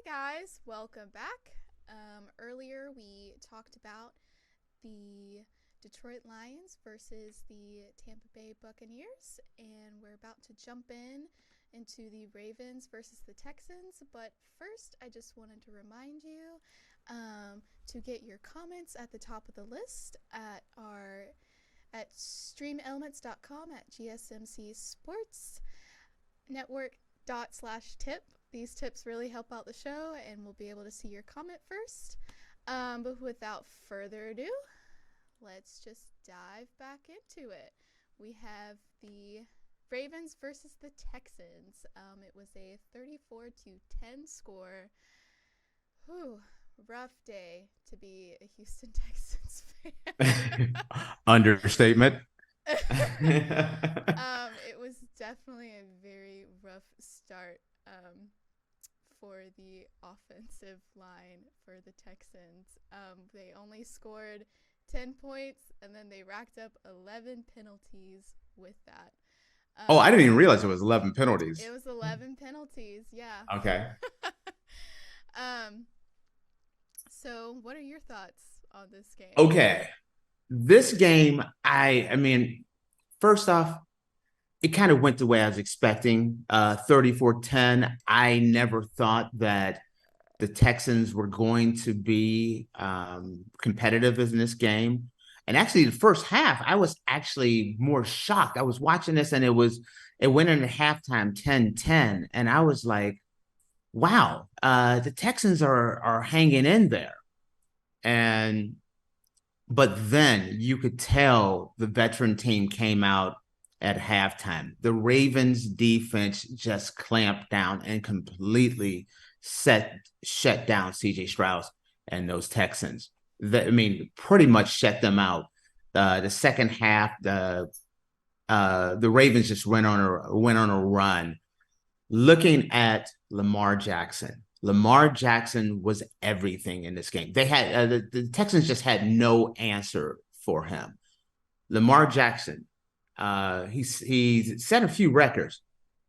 guys, welcome back. Earlier we talked about the Detroit Lions versus the Tampa Bay Buccaneers, and we're about to jump into the Ravens versus the Texans. But first, I just wanted to remind you to get your comments at the top of the list at streamelements.com at gsmcsportsnetwork./tip. These tips really help out the show, and we'll be able to see your comment first. But without further ado, let's just dive back into it. We have the Ravens versus the Texans. It was a 34-10 score. Whew, rough day to be a Houston Texans fan. Understatement. It was definitely a very rough start for the offensive line for the Texans. They only scored 10 points, and then they racked up 11 penalties with that. Oh, I didn't even realize it was 11 penalties. It was 11 penalties, yeah. Okay. So what are your thoughts on this game? Okay. This game, I mean, first off, it kind of went the way I was expecting. 34-10. I never thought that the Texans were going to be competitive in this game. And actually, the first half, I was actually more shocked. I was watching this, and it went into halftime 10-10. And I was like, wow, the Texans are hanging in there. But then you could tell the veteran team came out at halftime. The Ravens defense just clamped down and completely shut down C.J. Stroud and those Texans. Pretty much shut them out. The second half, the Ravens just went on a run. Looking at Lamar Jackson was everything in this game. They had the Texans just had no answer for him. Lamar Jackson, he set a few records.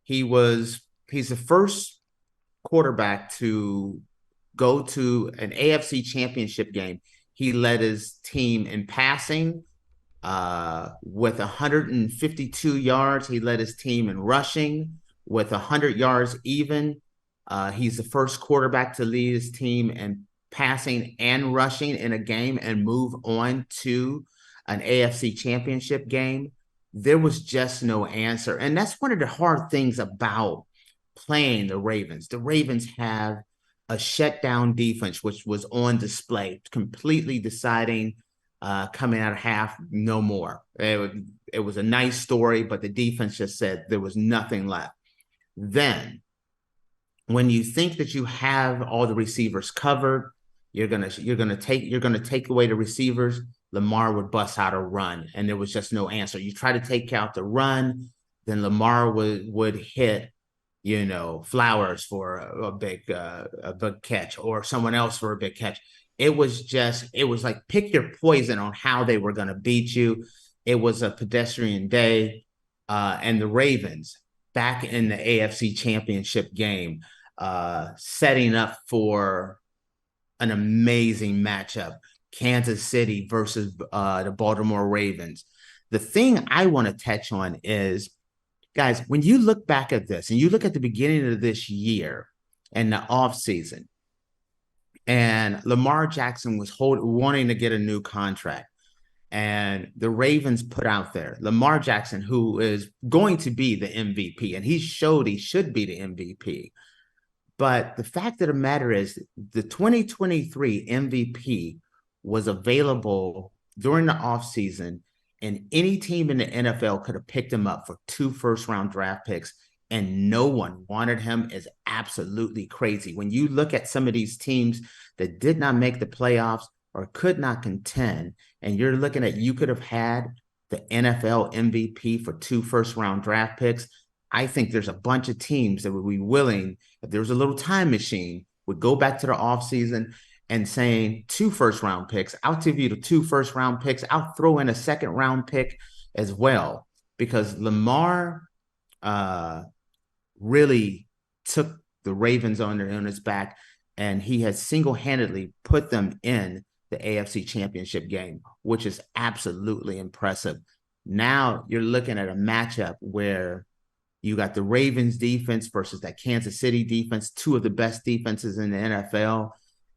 He's the first quarterback to go to an AFC championship game. He led his team in passing with 152 yards. He led his team in rushing with 100 yards even. He's the first quarterback to lead his team in passing and rushing in a game and move on to an AFC championship game. There was just no answer. And that's one of the hard things about playing the Ravens. The Ravens have a shutdown defense, which was on display, completely deciding coming out of half, no more. It was a nice story, but the defense just said there was nothing left. Then, when you think that you have all the receivers covered, you're gonna take away the receivers. Lamar would bust out a run, and there was just no answer. You try to take out the run, then Lamar would hit, Flowers for a big catch, or someone else for a big catch. It was like pick your poison on how they were going to beat you. It was a pedestrian day, and the Ravens back in the AFC Championship game, setting up for an amazing matchup. Kansas City versus the Baltimore Ravens. The thing I want to touch on is, guys, when you look back at this and you look at the beginning of this year and the offseason, and Lamar Jackson was wanting to get a new contract, and the Ravens put out there Lamar Jackson, who is going to be the MVP, and he showed he should be the MVP. But the fact of the matter is the 2023 MVP was available during the offseason, and any team in the NFL could have picked him up for 2 first-round draft picks, and no one wanted him. Is absolutely crazy. When you look at some of these teams that did not make the playoffs or could not contend, and you're looking at you could have had the NFL MVP for 2 first-round draft picks, I think there's a bunch of teams that would be willing, if there was a little time machine, would go back to the offseason and saying 2 first-round picks. I'll give you the 2 first-round picks. I'll throw in a second-round pick as well, because Lamar really took the Ravens on his back and he has single-handedly put them in the AFC Championship game, which is absolutely impressive. Now you're looking at a matchup where you got the Ravens defense versus that Kansas City defense, two of the best defenses in the NFL.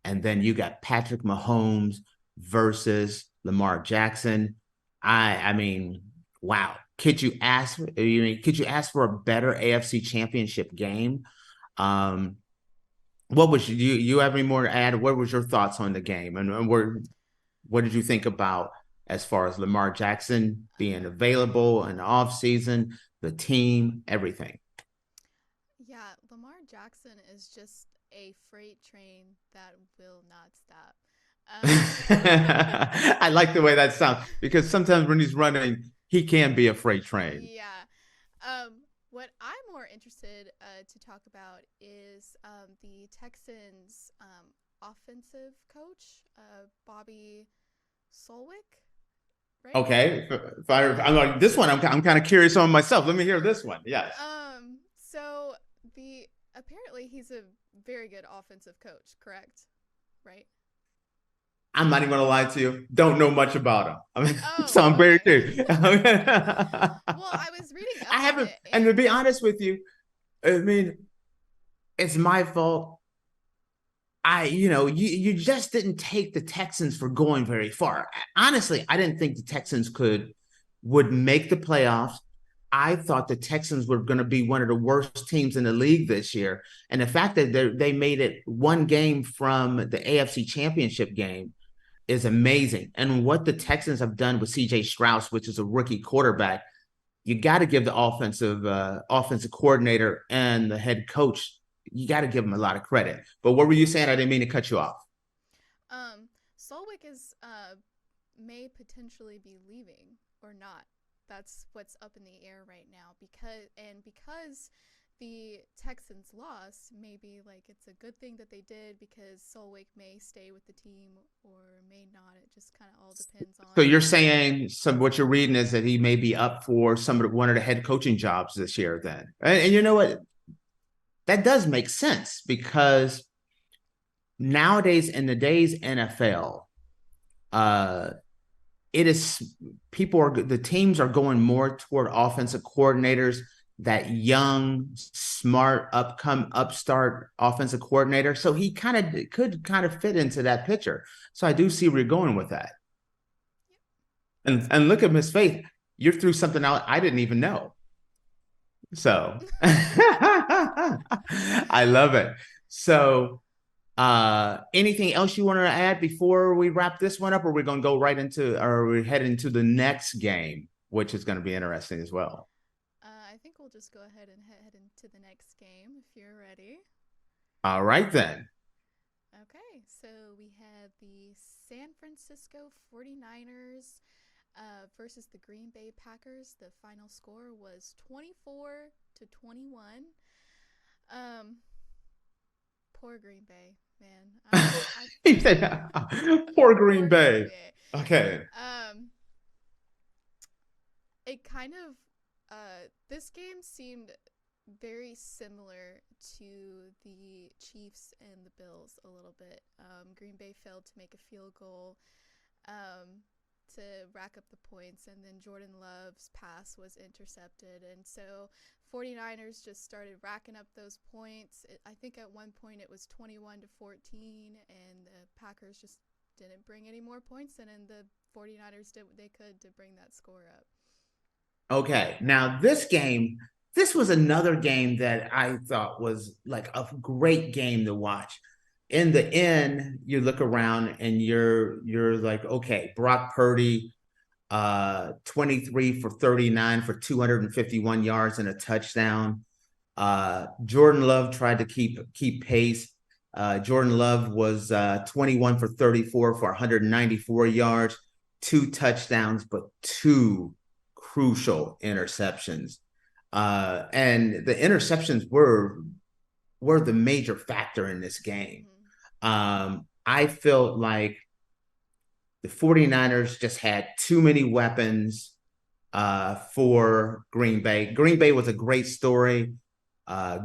And then you got Patrick Mahomes versus Lamar Jackson. I mean, wow. Could you ask? Could you ask for a better AFC Championship game? What was you have any more to add? What was your thoughts on the game, and what did you think about as far as Lamar Jackson being available in the offseason, the team, everything? Yeah, Lamar Jackson is just a freight train that will not stop. I like the way that sounds because sometimes when he's running, he can be a freight train. Yeah. What I'm more interested to talk about is the Texans offensive coach, Bobby Solwick, right? Okay, I'm like this one. I'm kind of curious on myself. Let me hear this one. Yes. So the apparently he's a very good offensive coach, correct? Right? I'm not even gonna lie to you. Don't know much about him. I mean, Oh, so I'm very okay. curious. Well, I was reading I up on haven't, it, and to and be honest with you, I mean, it's my fault. You just didn't take the Texans for going very far. Honestly, I didn't think the Texans would make the playoffs. I thought the Texans were going to be one of the worst teams in the league this year, and the fact that they made it one game from the AFC Championship game is amazing. And what the Texans have done with CJ Strauss, which is a rookie quarterback, you got to give the offensive coordinator and the head coach, you got to give them a lot of credit. But what were you saying? I didn't mean to cut you off. Solwick is may potentially be leaving or not. That's what's up in the air right now because the Texans lost, maybe like it's a good thing that they did because Solwick may stay with the team or may not. It just kind of all depends So on. you're saying what you're reading is that he may be up for one of the head coaching jobs this year then. And you know what? That does make sense because nowadays in the days NFL, uh, it is the teams are going more toward offensive coordinators, that young, smart, upstart offensive coordinator. So he could kind of fit into that picture. So I do see where you're going with that. And look at Miss Faith, you're through something out I didn't even know. So I love it. So anything else you want to add before we wrap this one up, or we're going to go right into, or we head into the next game, which is going to be interesting as well? I think we'll just go ahead and head into the next game if you're ready. All right, then. Okay, so we have the San Francisco 49ers versus the Green Bay Packers. The final score was 24-21. Poor Green Bay, man. Poor Green Bay. Okay. It kind of this game seemed very similar to the Chiefs and the Bills a little bit. Green Bay failed to make a field goal to rack up the points, and then Jordan Love's pass was intercepted, and so 49ers just started racking up those points. I think at one point it was 21-14, and the Packers just didn't bring any more points in, and the 49ers did what they could to bring that score up. Okay, now this was another game that I thought was like a great game to watch. In the end, you look around and you're like, okay, Brock Purdy, 23 for 39 for 251 yards and a touchdown. Jordan Love tried to keep pace. Jordan Love was 21 for 34 for 194 yards, two touchdowns, but two crucial interceptions. And the interceptions were the major factor in this game. I felt like the 49ers just had too many weapons for Green Bay. Green Bay was a great story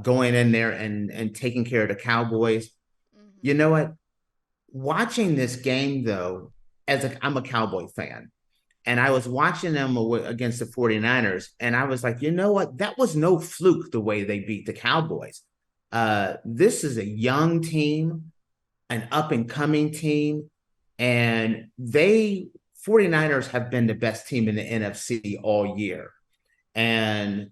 going in there and taking care of the Cowboys. You know what? Watching this game, though, I'm a Cowboy fan, and I was watching them against the 49ers, and I was like, you know what? That was no fluke the way they beat the Cowboys. This is a young team, an up and coming team, and 49ers have been the best team in the NFC all year. And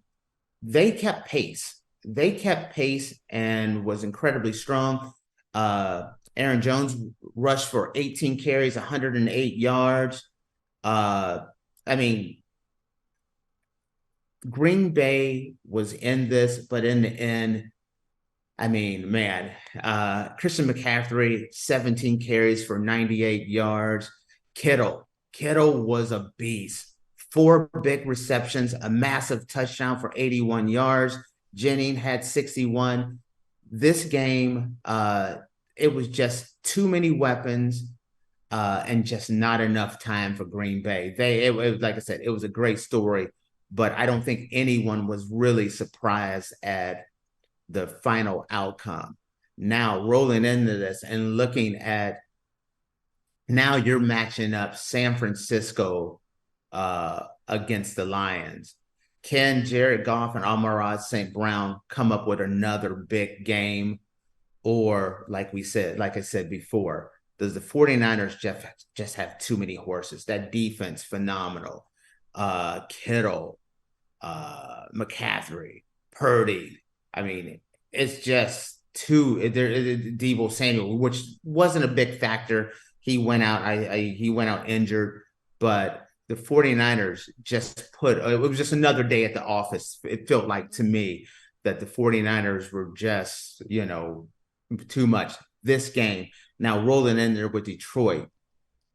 they kept pace. They kept pace and was incredibly strong. Aaron Jones rushed for 18 carries, 108 yards. I mean, Green Bay was in this, but in the end, I mean, man, Christian McCaffrey, 17 carries for 98 yards. Kittle was a beast. 4 big receptions, a massive touchdown for 81 yards. Jennings had 61. This game, it was just too many weapons and just not enough time for Green Bay. Like I said, it was a great story, but I don't think anyone was really surprised at the final outcome. Now rolling into this and looking at now you're matching up San Francisco against the Lions. Can Jared Goff and Amon-Ra St. Brown come up with another big game? Or like I said before, does the 49ers just have too many horses? That defense, phenomenal. Kittle, McCaffrey, Purdy. I mean, it's just Deebo Samuel, which wasn't a big factor. He went out. He went out injured, but the 49ers just it was just another day at the office. It felt like to me that the 49ers were just, too much. This game now rolling in there with Detroit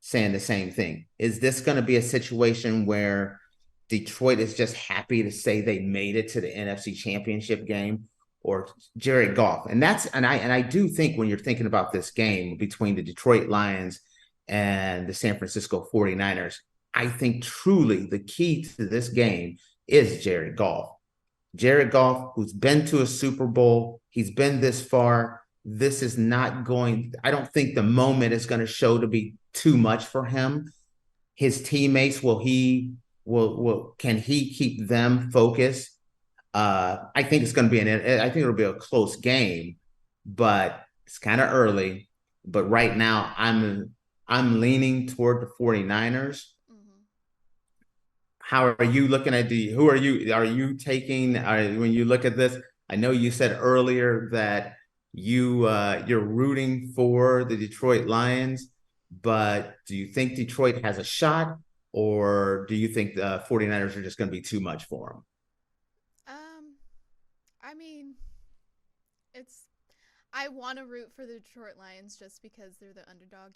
saying the same thing. Is this going to be a situation where Detroit is just happy to say they made it to the NFC Championship game, or Jared Goff? And I do think when you're thinking about this game between the Detroit Lions and the San Francisco 49ers, I think truly the key to this game is Jared Goff. Jared Goff, who's been to a Super Bowl, he's been this far. This is not going, I don't think the moment is going to show to be too much for him. His teammates, can he keep them focused? I think it's going to be I think it'll be a close game, but it's kind of early. But right now I'm leaning toward the 49ers. How are you looking at are you taking, when you look at this? I know you said earlier that you're rooting for the Detroit Lions, but do you think Detroit has a shot, or do you think the 49ers are just going to be too much for them? I mean, I want to root for the Detroit Lions just because they're the underdog,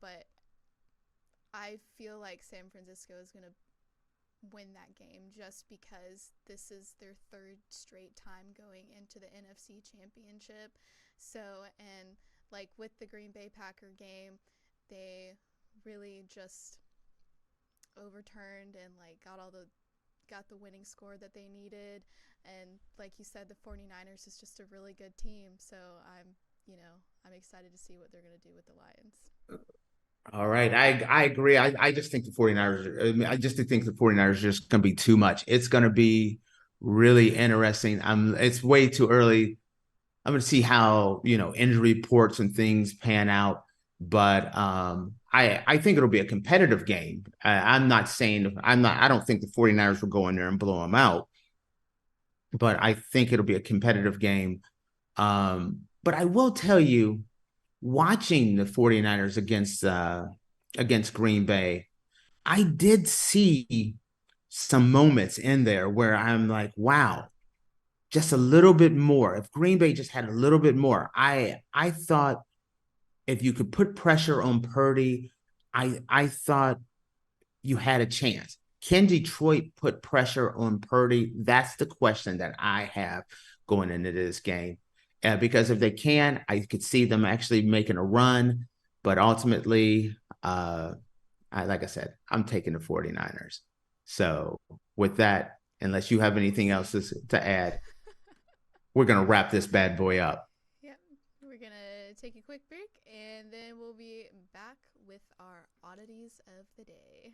but I feel like San Francisco is going to win that game just because this is their third straight time going into the NFC Championship. So, and like with the Green Bay Packer game, they really just overturned and got the winning score that they needed. And like you said, the 49ers is just a really good team. So I'm excited to see what they're going to do with the Lions. All right. I agree. I just think the 49ers, I just think the 49ers are just going to be too much. It's going to be really interesting. It's way too early. I'm going to see how, injury reports and things pan out. But I think it'll be a competitive game. I don't think the 49ers will go in there and blow them out. But I think it'll be a competitive game. But I will tell you, watching the 49ers against Green Bay, I did see some moments in there where I'm like, wow, just a little bit more. If Green Bay just had a little bit more, I thought if you could put pressure on Purdy, I thought you had a chance. Can Detroit put pressure on Purdy? That's the question that I have going into this game. Because if they can, I could see them actually making a run. But ultimately, like I said, I'm taking the 49ers. So with that, unless you have anything else to add, we're going to wrap this bad boy up. Yep. We're going to take a quick break, and then we'll be back with our oddities of the day.